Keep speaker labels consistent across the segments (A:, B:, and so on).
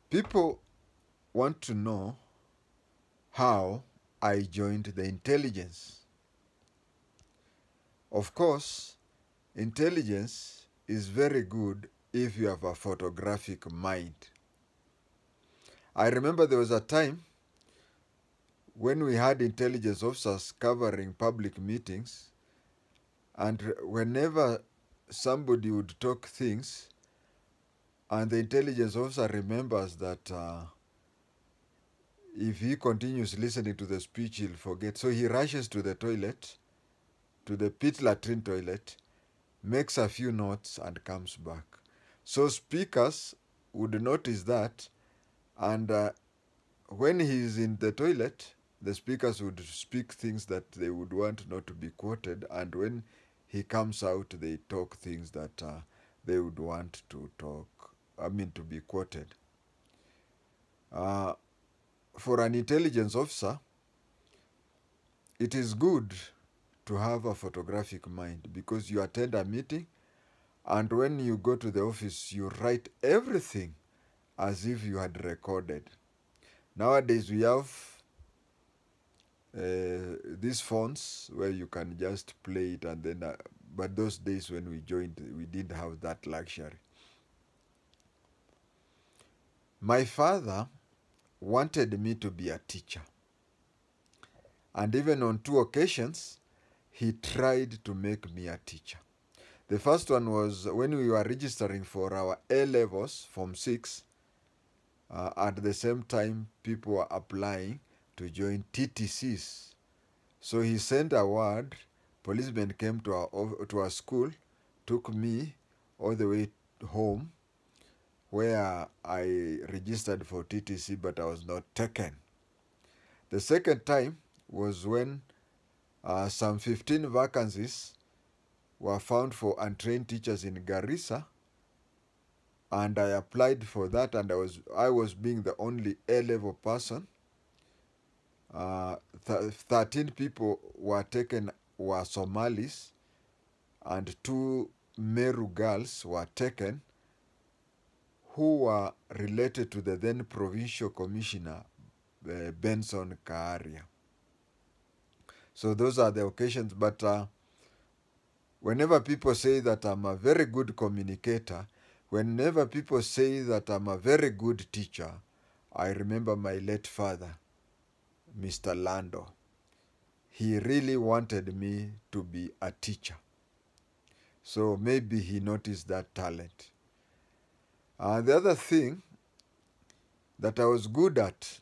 A: People want to know how I joined the intelligence. Of course, intelligence is very good if you have a photographic mind. I remember there was a time when we had intelligence officers covering public meetings, and whenever somebody would talk things, and the intelligence officer remembers that if he continues listening to the speech, he'll forget. So he rushes to the toilet, to the pit latrine toilet, makes a few notes, and comes back. So speakers would notice that, and when he's in the toilet, the speakers would speak things that they would want not to be quoted, and when he comes out, they talk things that they would want to to be quoted. For an intelligence officer, it is good to have a photographic mind because you attend a meeting, and when you go to the office, you write everything as if you had recorded. Nowadays, we have these phones where you can just play it, and then but those days when we joined, we didn't have that luxury. My father wanted me to be a teacher, and even on 2 occasions he tried to make me a teacher. The first one was when we were registering for our A levels from 6. At the same time, people were applying to join TTCs. So he sent a word. Policemen came to our school, took me all the way home, where I registered for TTC, but I was not taken. The second time was when some 15 vacancies were found for untrained teachers in Garissa, and I applied for that, and I was being the only A-level person. 13 people were taken were Somalis, and 2 Meru girls were taken who were related to the then provincial commissioner, Benson Kaaria. So those are the occasions, but whenever people say that I'm a very good communicator, whenever people say that I'm a very good teacher, I remember my late father, Mr. LANDO. He really wanted me to be a teacher. So maybe he noticed that talent. The other thing that I was good at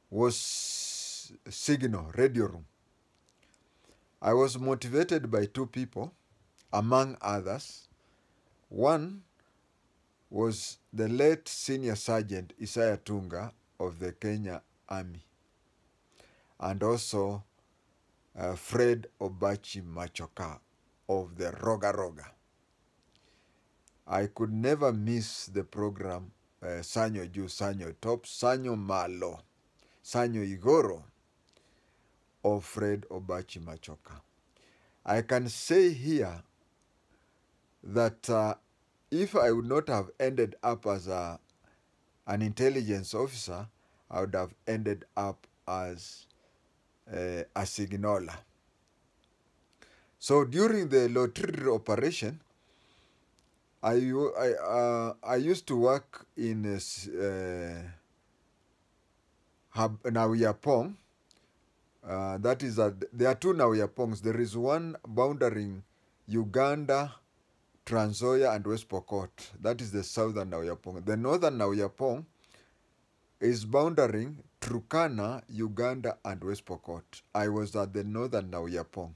A: was signal, radio room. I was motivated by 2 people, among others. One was the late Senior Sergeant Isaiah Tunga of the Kenya Army, and also Fred Obachi Machoka of the Roga Roga. I could never miss the program Sanyo Ju, Sanyo Top, Sanyo Malo, Sanyo Igoro of Fred Obachi Machoka. I can say here that if I would not have ended up as an intelligence officer, I would have ended up as a signaller. So during the lottery operation, I used to work in Nauyapong. That is there are 2 Nauyapongs. There is one bounding Uganda, Trans Nzoia, and West Pokot. That is the southern Nauyapong. The northern Nauyapong is bounding Turkana, Uganda, and West Pokot. I was at the northern Nauyapong.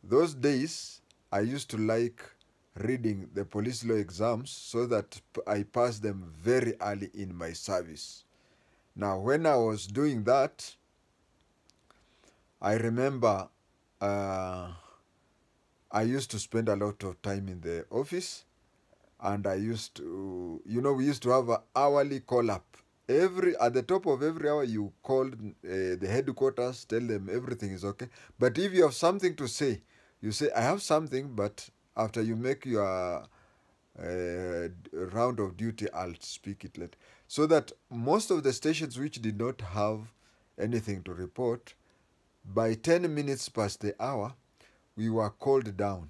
A: Those days, I used to like reading the police law exams so that I passed them very early in my service. Now, when I was doing that, I remember I used to spend a lot of time in the office, and I used to, we used to have an hourly call-up. At the top of every hour, you called the headquarters, tell them everything is okay. But if you have something to say, you say, I have something, but after you make your round of duty, I'll speak it later. So that most of the stations which did not have anything to report, by 10 minutes past the hour, we were called down.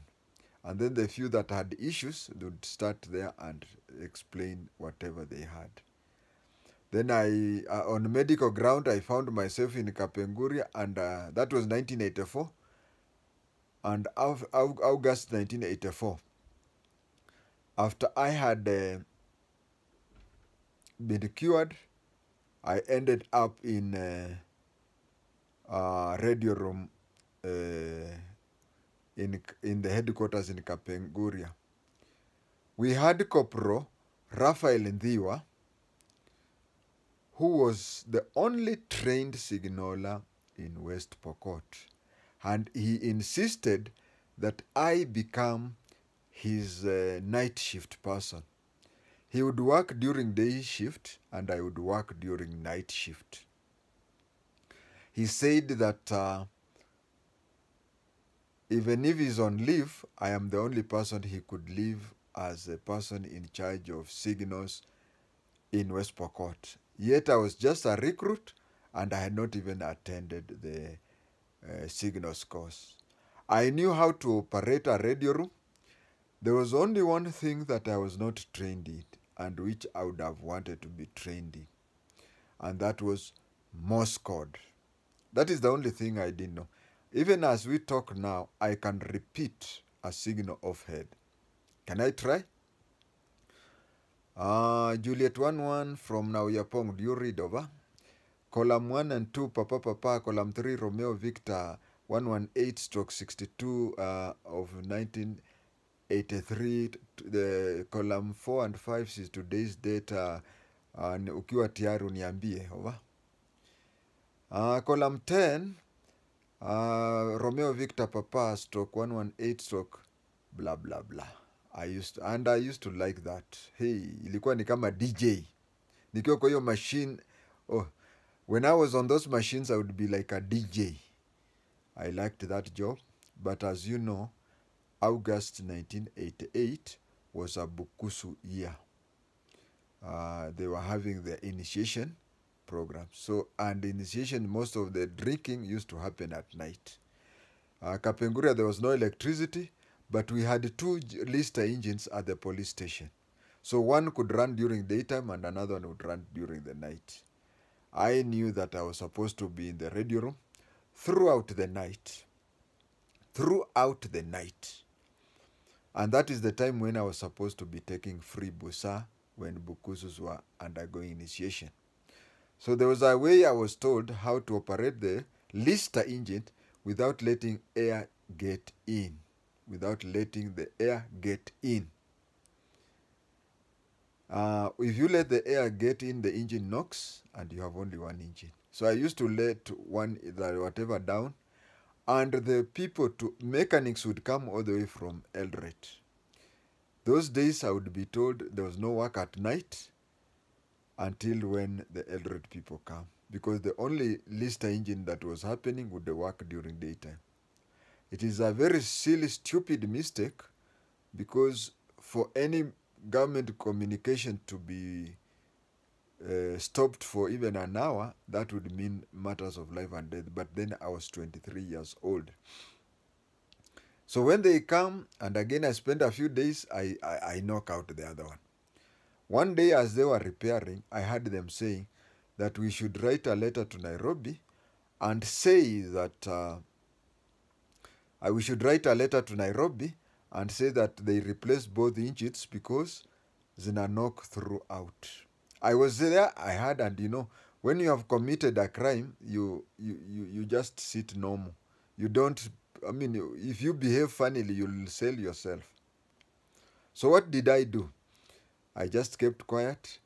A: And then the few that had issues would start there and explain whatever they had. Then on medical ground, I found myself in Kapenguria, and that was 1984. And August 1984, after I had been cured, I ended up in radio room in the headquarters in Kapenguria. We had Corporal Raphael Ndhiwa, who was the only trained signaller in West Pokot. And he insisted that I become his night shift person. He would work during day shift and I would work during night shift. He said that even if he's on leave, I am the only person he could leave as a person in charge of signals in West Pokot. Yet I was just a recruit and I had not even attended the signals course. I knew how to operate a radio room. There was only one thing that I was not trained in and which I would have wanted to be trained in, and that was Morse code. That is the only thing I didn't know. Even as we talk now, I can repeat a signal off head. Can I try? Juliet 1-1 from Nauyapong, do you read over? Column 1 and 2, Papa Papa. Column 3, Romeo Victor 118/62 of 1983. The column 4 and 5 is today's date. Ukiwa tayari uniambie, over. Column 10, Romeo Victor Papa /118/ blah blah blah. I used to like that. Hey, ilikuwa ni kama DJ. Nikiwa kwa hiyo machine, when I was on those machines, I would be like a DJ. I liked that job. But as you know, August 1988 was a Bukusu year. They were having their initiation program. So, and initiation, most of the drinking used to happen at night. Kapenguria, there was no electricity, but we had 2 Lister engines at the police station. So one could run during daytime and another one would run during the night. I knew that I was supposed to be in the radio room throughout the night. And that is the time when I was supposed to be taking free busa when Bukusus were undergoing initiation. So there was a way I was told how to operate the Lister engine without letting air get in. Without letting the air get in. If you let the air get in, the engine knocks and you have only one engine. So I used to let whatever down, and the mechanics would come all the way from Eldoret. Those days I would be told there was no work at night until when the Eldoret people come, because the only Lister engine that was happening would work during daytime. It is a very silly, stupid mistake, because for any government communication to be stopped for even an hour, that would mean matters of life and death. But then I was 23 years old. So when they come, and again I spend a few days, I knock out the other one. One day as they were repairing, I heard them saying that we should write a letter to Nairobi and say that we should write a letter to Nairobi and say that they replace both engines because zina knock throughout. I was there, I heard, and you know, when you have committed a crime, you just sit normal. You don't, I mean, if you behave funnily, you'll sell yourself. So what did I do? I just kept quiet.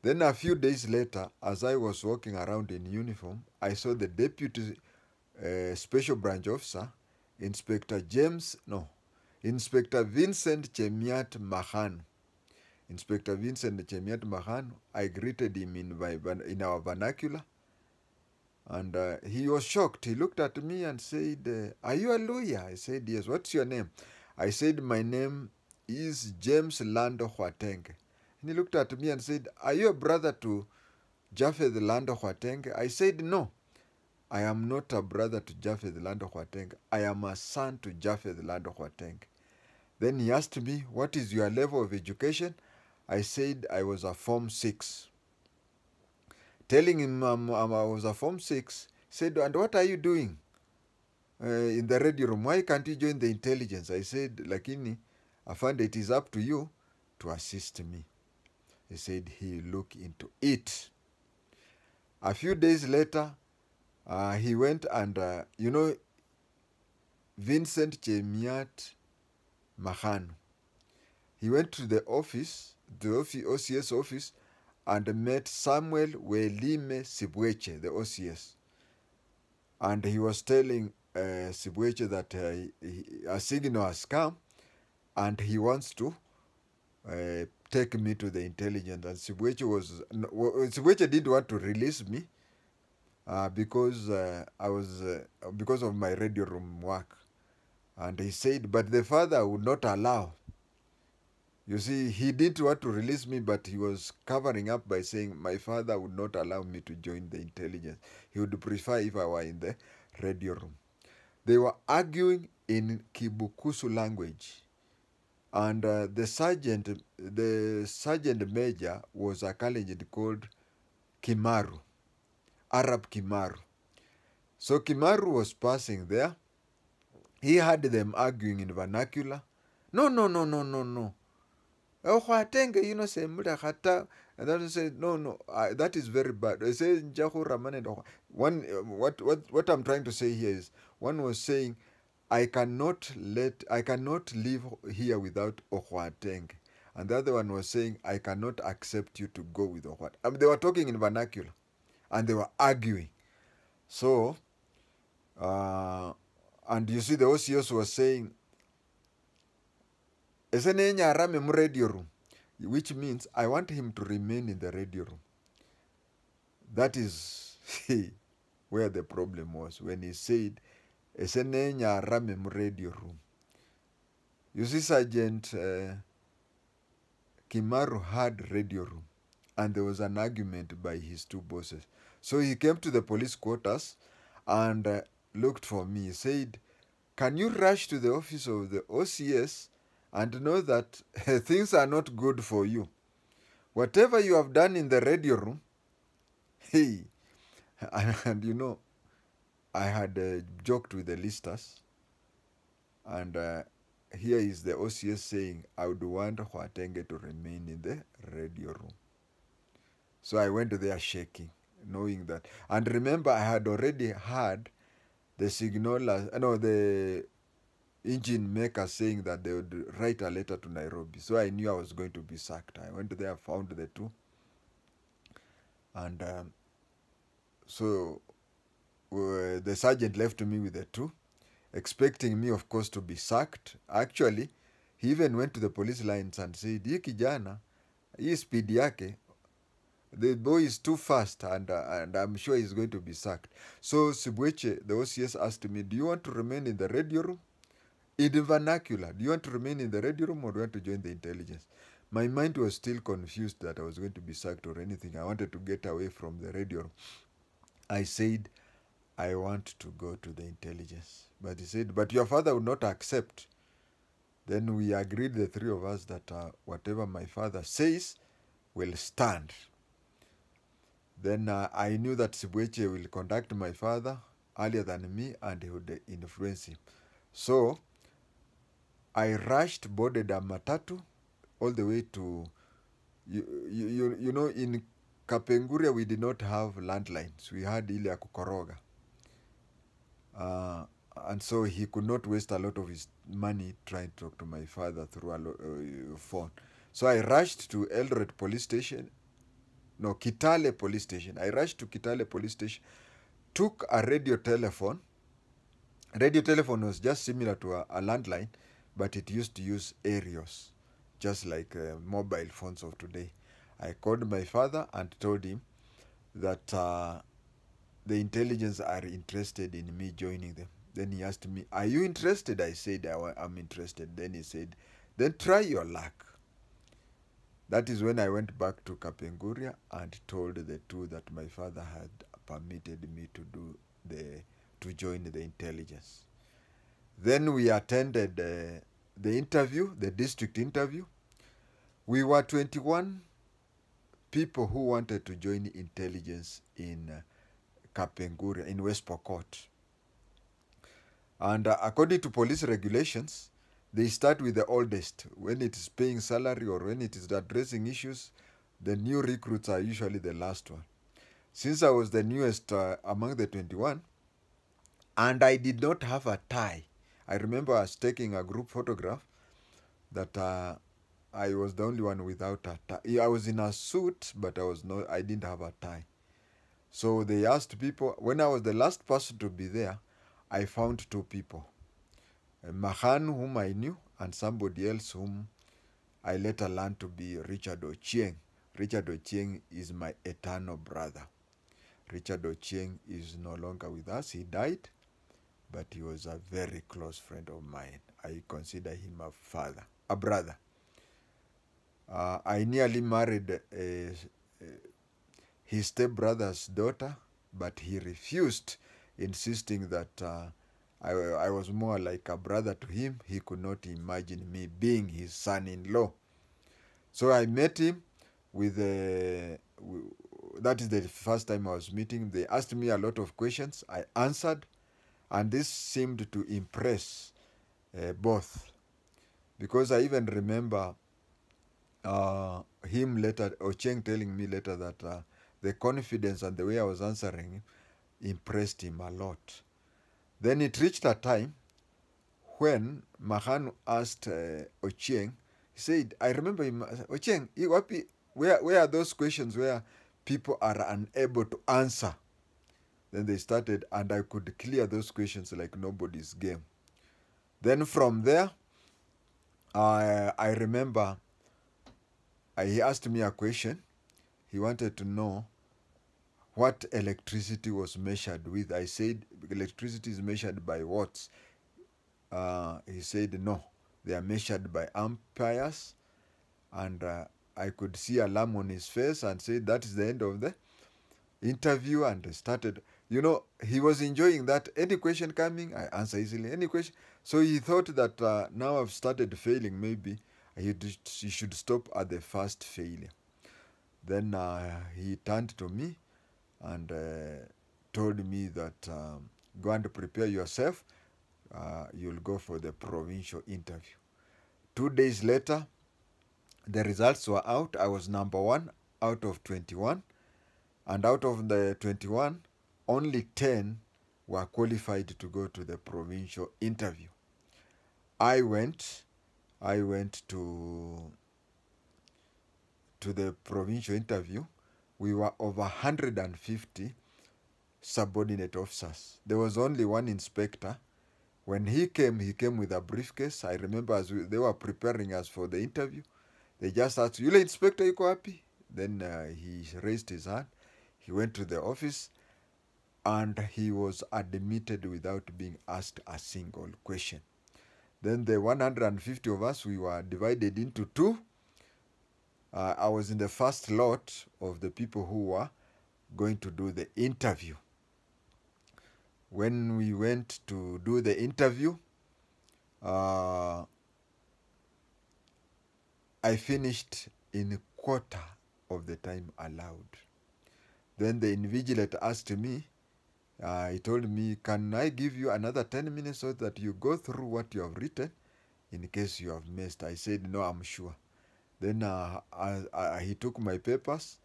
A: Then a few days later, as I was walking around in uniform, I saw the deputy special branch officer, Inspector Vincent Chemiat Mahan. Inspector Vincent Chemiat Mahan, I greeted him in our vernacular, and he was shocked. He looked at me and said, are you a lawyer? I said, yes. What's your name? I said, my name is James Lando Khwatenge. And he looked at me and said, are you a brother to Japheth Lando Khwatenge? I said, no, I am not a brother to Japheth Lando Khwatenge. I am a son to Japheth Lando Khwatenge. Then he asked me, what is your level of education? I said I was a Form 6. Telling him I was a Form 6, he said, and what are you doing in the radio room? Why can't you join the intelligence? I said, lakini, Afande, it is up to you to assist me. He said he'll look into it. A few days later, he went and, Vincent Chemiat Mahanu. He went to the office, the OCS office, and met Samuel Welime Sibweche, the OCS. And he was telling Sibweche that a signal has come and he wants to take me to the intelligence. And Sibweche didn't want to release me because because of my radio room work. And he said, but the father would not allow. You see, he didn't want to release me, but he was covering up by saying my father would not allow me to join the intelligence. He would prefer if I were in the radio room. They were arguing in Kibukusu language. And the sergeant major was a Kalenjin called Kimaru, Arab Kimaru. So Kimaru was passing there. He heard them arguing in vernacular. No. Khwatenge, say Mudahata. And then said, no, that is very bad. I say, what I'm trying to say here is, one was saying, I cannot live here without Khwatenge. And the other one was saying, I cannot accept you to go with Khwatenge. They were talking in vernacular. And they were arguing. So, and you see the OCS was saying, radio room, which means I want him to remain in the radio room. That is where the problem was, when he said, radio room. You see, Sergeant Kimaru had radio room, and there was an argument by his two bosses. So he came to the police quarters and looked for me. He said, can you rush to the office of the OCS and know that things are not good for you? Whatever you have done in the radio room, and I had joked with the listers, and here is the OCS saying, I would want Khwatenge to remain in the radio room. So I went there shaking, knowing that. And remember, I had already heard the the engine maker saying that they would write a letter to Nairobi. So I knew I was going to be sacked. I went there, found the two. And so the sergeant left me with the two, expecting me, of course, to be sacked. Actually, he even went to the police lines and said, "Hii kijana, hii speed yake, the boy is too fast, and I'm sure he's going to be sacked." So Sibweche, the OCS, asked me, "Do you want to remain in the radio room?" In the vernacular, do you want to remain in the radio room or do you want to join the intelligence? My mind was still confused that I was going to be sacked or anything. I wanted to get away from the radio room. I said, I want to go to the intelligence. But he said, but your father would not accept. Then we agreed, the three of us, that whatever my father says will stand. Then I knew that Sibweche will contact my father earlier than me and he would influence him. So I rushed, boarded a matatu all the way to, in Kapenguria we did not have landlines. We had ile ya kukoroga. And so he could not waste a lot of his money trying to talk to my father through a phone. So I rushed to Eldoret police station. No, Kitale police station. I rushed to Kitale police station, took a radio telephone. Radio telephone was just similar to a landline, but it used to use aerials, just like mobile phones of today. I called my father and told him that the intelligence are interested in me joining them. Then he asked me, are you interested? I said, I'm interested. Then he said, then try your luck. That is when I went back to Kapenguria and told the two that my father had permitted me to join the intelligence. Then we attended the interview, the district interview. We were 21 people who wanted to join intelligence in Kapenguria, in West Pokot. And according to police regulations, they start with the oldest. When it is paying salary or when it is addressing issues, the new recruits are usually the last one. Since I was the newest among the 21, and I did not have a tie. I remember I was taking a group photograph that I was the only one without a tie. I was in a suit, but I didn't have a tie. So they asked people, when I was the last person to be there, I found two people. Mahan, whom I knew, and somebody else whom I later learned to be Richard Ochieng. Richard Ochieng is my eternal brother. Richard Ochieng is no longer with us. He died, but he was a very close friend of mine. I consider him a brother. I nearly married his stepbrother's daughter, but he refused, insisting that I was more like a brother to him. He could not imagine me being his son-in-law. So I met him with that is the first time I was meeting him. They asked me a lot of questions. I answered, and this seemed to impress both. Because I even remember him later, Ochieng telling me later that the confidence and the way I was answering him impressed him a lot. Then it reached a time when Mahan asked Ochieng, he said, I remember him, Ochieng, where are those questions where people are unable to answer? Then they started, and I could clear those questions like nobody's game. Then from there, I remember he asked me a question. He wanted to know what electricity was measured with. I said, electricity is measured by watts. He said, no, they are measured by amperes. And I could see alarm on his face and said, that is the end of the interview, and started. You know, he was enjoying that. Any question coming, I answer easily. Any question. So he thought that now I've started failing, maybe he should stop at the first failure. Then he turned to me and told me that go and prepare yourself. You'll go for the provincial interview. 2 days later, the results were out. I was number 1 out of 21. And out of the 21, only 10 were qualified to go to the provincial interview. I went to the provincial interview. We were over 150 subordinate officers. There was only one inspector. When he came with a briefcase. I remember as they were preparing us for the interview, they just asked, Yule inspector, you happy? Then he raised his hand. He went to the office and he was admitted without being asked a single question. Then the 150 of us, we were divided into two. I was in the first lot of the people who were going to do the interview. When we went to do the interview, I finished in a quarter of the time allowed. Then the invigilator asked me, he told me, can I give you another 10 minutes so that you go through what you have written in case you have missed? I said, no, I'm sure. Then he took my papers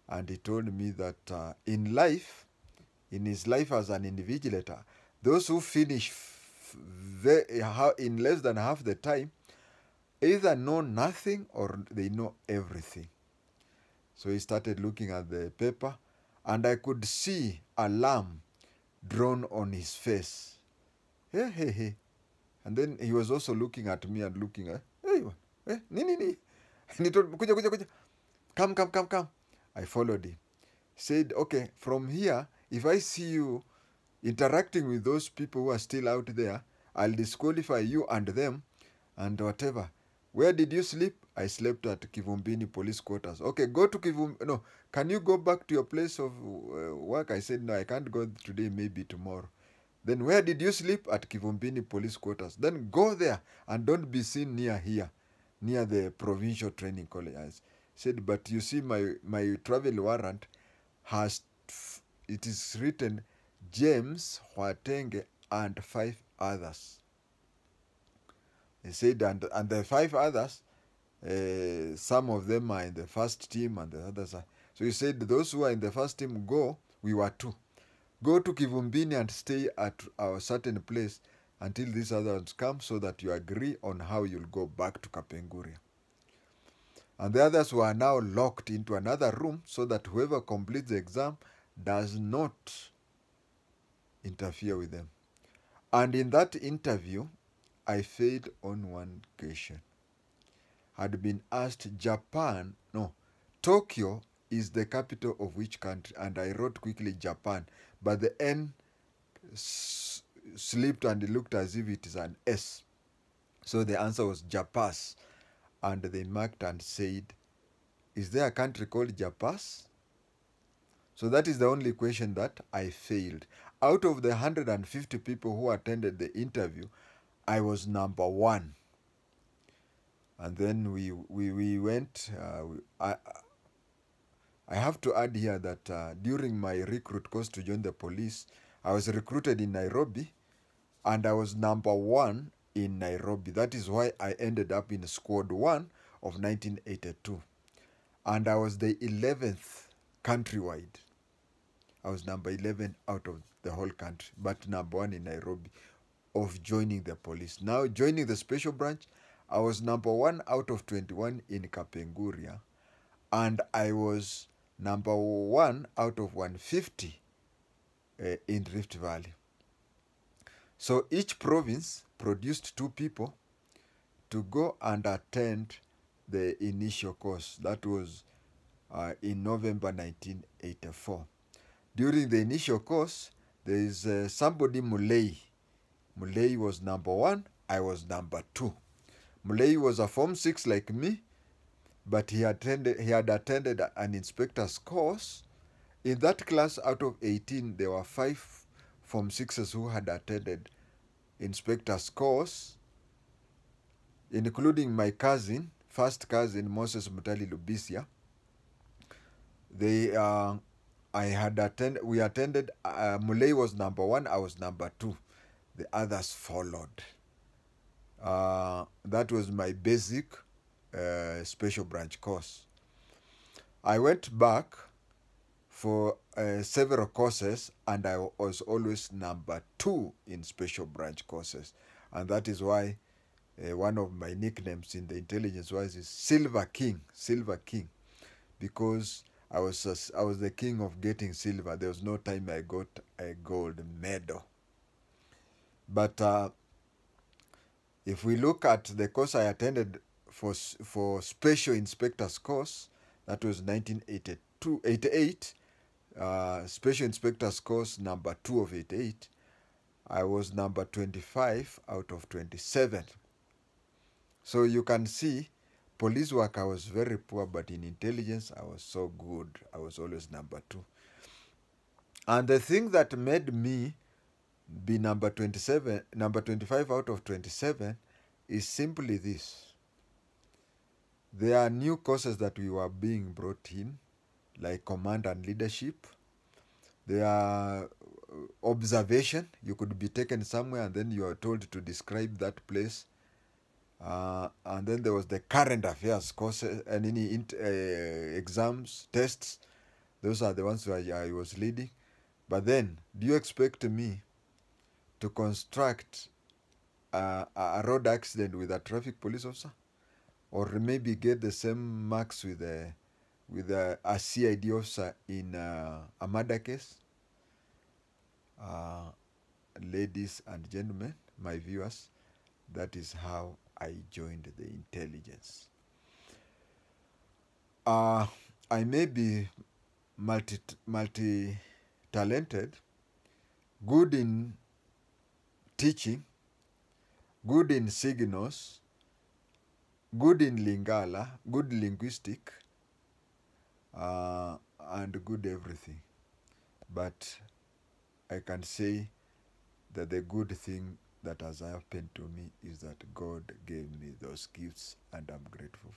A: and he told me that in his life as an invigilator, those who finish in less than half the time either know nothing or they know everything. So he started looking at the paper and I could see alarm drawn on his face. Hey, hey, hey. And then he was also looking at me and looking at, hey, ni. And he told me, kuja. Come. I followed him. He said, okay, from here, if I see you interacting with those people who are still out there, I'll disqualify you and them and whatever. Where did you sleep? I slept at Kivumbini police quarters. Okay, go to Kivumbini. No, can you go back to your place of work? I said, no, I can't go today, maybe tomorrow. Then where did you sleep? At Kivumbini police quarters. Then go there and don't be seen near here, near the provincial training college. I said, but you see my travel warrant has, it is written James, Khwatenge, and 5 others. He said, and the 5 others, some of them are in the first team and the others are. So he said, those who are in the first team, go. We were 2. Go to Kivumbini and stay at a certain place until these others come, so that you agree on how you'll go back to Kapenguria. And the others were now locked into another room, so that whoever completes the exam does not interfere with them. And in that interview, I failed on one question. Had been asked, Tokyo is the capital of which country? And I wrote quickly Japan, but the N slipped and it looked as if it is an S. So the answer was Japas. And they marked and said, is there a country called Japas? So that is the only question that I failed. Out of the 150 people who attended the interview, I was number 1. And then we went, I have to add here that during my recruit course to join the police, I was recruited in Nairobi, and I was number 1 in Nairobi. That is why I ended up in squad 1 of 1982. And I was the 11th countrywide. I was number 11 out of the whole country, but number 1 in Nairobi of joining the police. Now, joining the special branch, I was number 1 out of 21 in Kapenguria, and I was number 1 out of 150 in Rift Valley. So each province produced 2 people to go and attend the initial course. That was in November 1984. During the initial course, there is somebody, Mulei. Mulei was number 1, I was number 2. Mulei was a Form 6 like me, but he had attended an inspector's course. In that class, out of 18, there were 5 Form 6s who had attended inspector's course, including my cousin, first cousin, Moses Mutali Lubisia. We attended, Mulei was number 1, I was number 2. The others followed. That was my basic special branch course. I went back for several courses, and I was always number 2 in special branch courses. And that is why one of my nicknames in the intelligence was Silver King, because I was the king of getting silver. There was no time I got a gold medal. But if we look at the course I attended for special inspector's course, that was 1988, special inspector's course number 2 of 88, I was number 25 out of 27. So you can see, police work I was very poor, but in intelligence I was so good. I was always number 2. And the thing that made me be number 25 out of 27 is simply this. There are new courses that we were being brought in, like command and leadership. There are observation. You could be taken somewhere and then you are told to describe that place. And then there was the current affairs courses and any exams, tests. Those are the ones where I was leading. But then, do you expect me to construct a road accident with a traffic police officer? Or maybe get the same marks with a CID officer in a murder case? Ladies and gentlemen, my viewers, that is how I joined the intelligence. I may be multi-talented, good in teaching, good in signals, good in Lingala, good linguistic, and good everything. But I can say that the good thing that has happened to me is that God gave me those gifts, and I'm grateful.